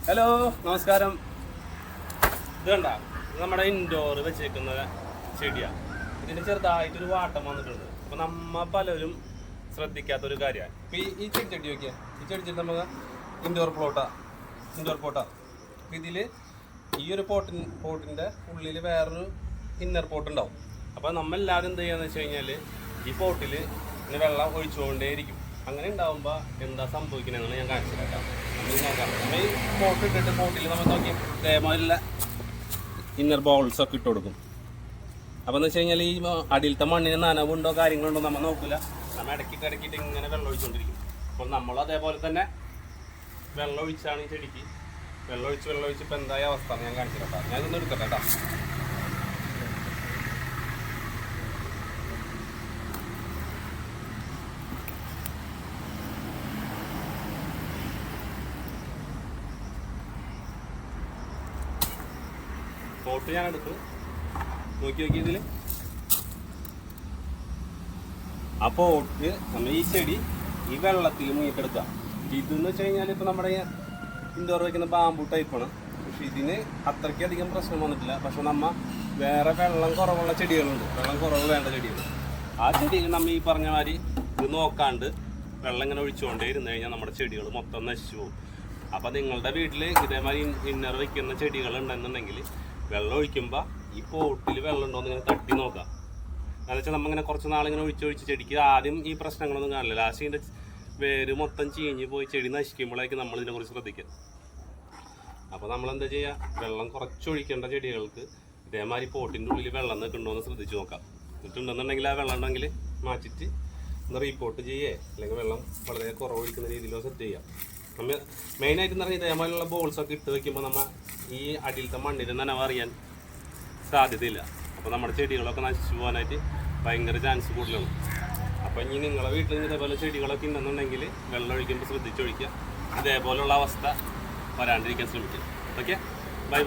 Hello, നമസ്കാരം. ഇത് കണ്ട, നമ്മുടെ ഇൻഡോർ വെച്ചേക്കുന്ന ചെടിയാണ്. ഇതിന് ചെറുതായിട്ടൊരു വാട്ടം വന്നിട്ടുണ്ട്. അപ്പോൾ നമ്മ പലരും ശ്രദ്ധിക്കാത്തൊരു കാര്യമാണ്. ഇപ്പോൾ ഈ ചെടി നോക്കിയാൽ ഈ ചെടി നമുക്ക് ഇൻഡോർ പോട്ടാ. അപ്പോൾ ഇതിൽ ഈ ഒരു പോട്ടിൻ്റെ ഉള്ളിൽ വേറൊരു ഇന്നർ പോട്ട് ഉണ്ടാവും. അപ്പോൾ നമ്മളെല്ലാവരും എന്ത് ചെയ്യുകയെന്ന് വെച്ച് കഴിഞ്ഞാൽ ഈ പോട്ടിൽ ഇങ്ങനെ വെള്ളം ഒഴിച്ചുകൊണ്ടേയിരിക്കും. അങ്ങനെ ഉണ്ടാകുമ്പോൾ എന്താ സംഭവിക്കണമെന്ന് ഞാൻ കാണിച്ചു തരാം. നമ്മൾ ഈ പോട്ട് ഇട്ടിട്ട് പോട്ടിൽ നമ്മൾ നോക്കി ഇതേമാതിരിയുള്ള ഇന്നർ ബൗൾസൊക്കെ ഇട്ട് കൊടുക്കും. അപ്പോൾ എന്ന് വെച്ച് കഴിഞ്ഞാൽ ഈ അടിയിലത്തെ മണ്ണിന് നനവുണ്ടോ കാര്യങ്ങളുണ്ടോ നമ്മൾ നോക്കില്ല. നമ്മൾ ഇടയ്ക്കിട്ട് ഇങ്ങനെ വെള്ളം ഒഴിച്ചുകൊണ്ടിരിക്കും. അപ്പോൾ നമ്മളും അതേപോലെ തന്നെ വെള്ളം ഒഴിച്ചാണ് ഈ ചെടിക്ക്. വെള്ളം ഒഴിച്ച് ഇപ്പോൾ എന്തായ അവസ്ഥ ഞാൻ കാണിച്ചു തരാം. ഞാൻ ഇതൊന്നും എടുക്കട്ടെ കേട്ടോ. പോട്ട് ഞാൻ എടുത്ത് നോക്കി ഇതിൽ ആ പോട്ട് നമ്മൾ ഈ ചെടി ഈ വെള്ളത്തിൽ മുങ്ങിക്കെടുക്കുക. ഇതെന്ന് വെച്ച് കഴിഞ്ഞാൽ ഇപ്പോൾ നമ്മുടെ ഇൻഡോർ വയ്ക്കുന്ന ബാമ്പു ടൈപ്പാണ്. പക്ഷെ ഇതിന് അത്രയ്ക്കധികം പ്രശ്നം വന്നിട്ടില്ല. പക്ഷെ നമ്മൾ വേറെ വെള്ളം കുറവുള്ള ചെടികളുണ്ട്, വെള്ളം കുറവ് വേണ്ട ചെടികൾ. ആ ചെടിയിൽ നമ്മൾ ഈ പറഞ്ഞ മാതിരി ഇത് നോക്കാണ്ട് വെള്ളം ഇങ്ങനെ ഒഴിച്ചുകൊണ്ടേ ഇരുന്ന് കഴിഞ്ഞാൽ നമ്മുടെ ചെടികൾ മൊത്തം നശിച്ചു പോകും. അപ്പോൾ നിങ്ങളുടെ വീട്ടിൽ ഇതേമാതിരി ഇന്നർ വയ്ക്കുന്ന ചെടികൾ ഉണ്ടെന്നുണ്ടെങ്കിൽ വെള്ളം ഒഴിക്കുമ്പോൾ ഈ പോട്ടിൽ വെള്ളം ഉണ്ടോ എന്ന് ഇങ്ങനെ തട്ടി നോക്കാം. എന്ന് വെച്ചാൽ നമ്മളിങ്ങനെ കുറച്ച് നാളിങ്ങനെ ഒഴിച്ച് ചെടിക്ക് ആദ്യം ഈ പ്രശ്നങ്ങളൊന്നും കാണില്ല. ലാസ്റ്റ് ഇതിൻ്റെ വേര് മൊത്തം ചീഞ്ഞ് പോയി ചെടി നശിക്കുമ്പോഴേക്കും നമ്മളിതിനെക്കുറിച്ച് ശ്രദ്ധിക്കുക. അപ്പോൾ നമ്മളെന്താ ചെയ്യുക, വെള്ളം കുറച്ചൊഴിക്കേണ്ട ചെടികൾക്ക് ഇതേമാതിരി പോട്ടിൻ്റെ ഉള്ളിൽ വെള്ളം നിൽക്കുന്നുണ്ടോ എന്ന് ശ്രദ്ധിച്ച് നോക്കാം. എന്നിട്ടുണ്ടെന്നുണ്ടെങ്കിൽ ആ വെള്ളം ഉണ്ടെങ്കിൽ മാറ്റിയിട്ട് ഒന്ന് റീപോർട്ട് ചെയ്യേ, അല്ലെങ്കിൽ വെള്ളം വളരെ കുറവൊഴിക്കുന്ന രീതിയിലോ സെറ്റ് ചെയ്യാം. നമ്മൾ മെയിനായിട്ട് എന്ന് പറഞ്ഞാൽ ഇതേമാതിരിയുള്ള ബോൾസൊക്കെ ഇട്ട് വയ്ക്കുമ്പോൾ നമ്മൾ ഈ അടിയിലത്തെ മണ്ണിൻ്റെ നനവ് അറിയാൻ സാധ്യതയില്ല. അപ്പോൾ നമ്മുടെ ചെടികളൊക്കെ നശിച്ചു പോകാനായിട്ട് ഭയങ്കര ചാൻസ് കൂടുതലാണ്. അപ്പോൾ ഇനി നിങ്ങളുടെ വീട്ടിൽ ഇതേപോലെ ചെടികളൊക്കെ ഉണ്ടെന്നുണ്ടെങ്കിൽ വെള്ളം ഒഴിക്കുമ്പോൾ ശ്രദ്ധിച്ചൊഴിക്കുക. ഇതേപോലുള്ള അവസ്ഥ വരാണ്ടിരിക്കാൻ ശ്രമിക്കുക. Okay, by.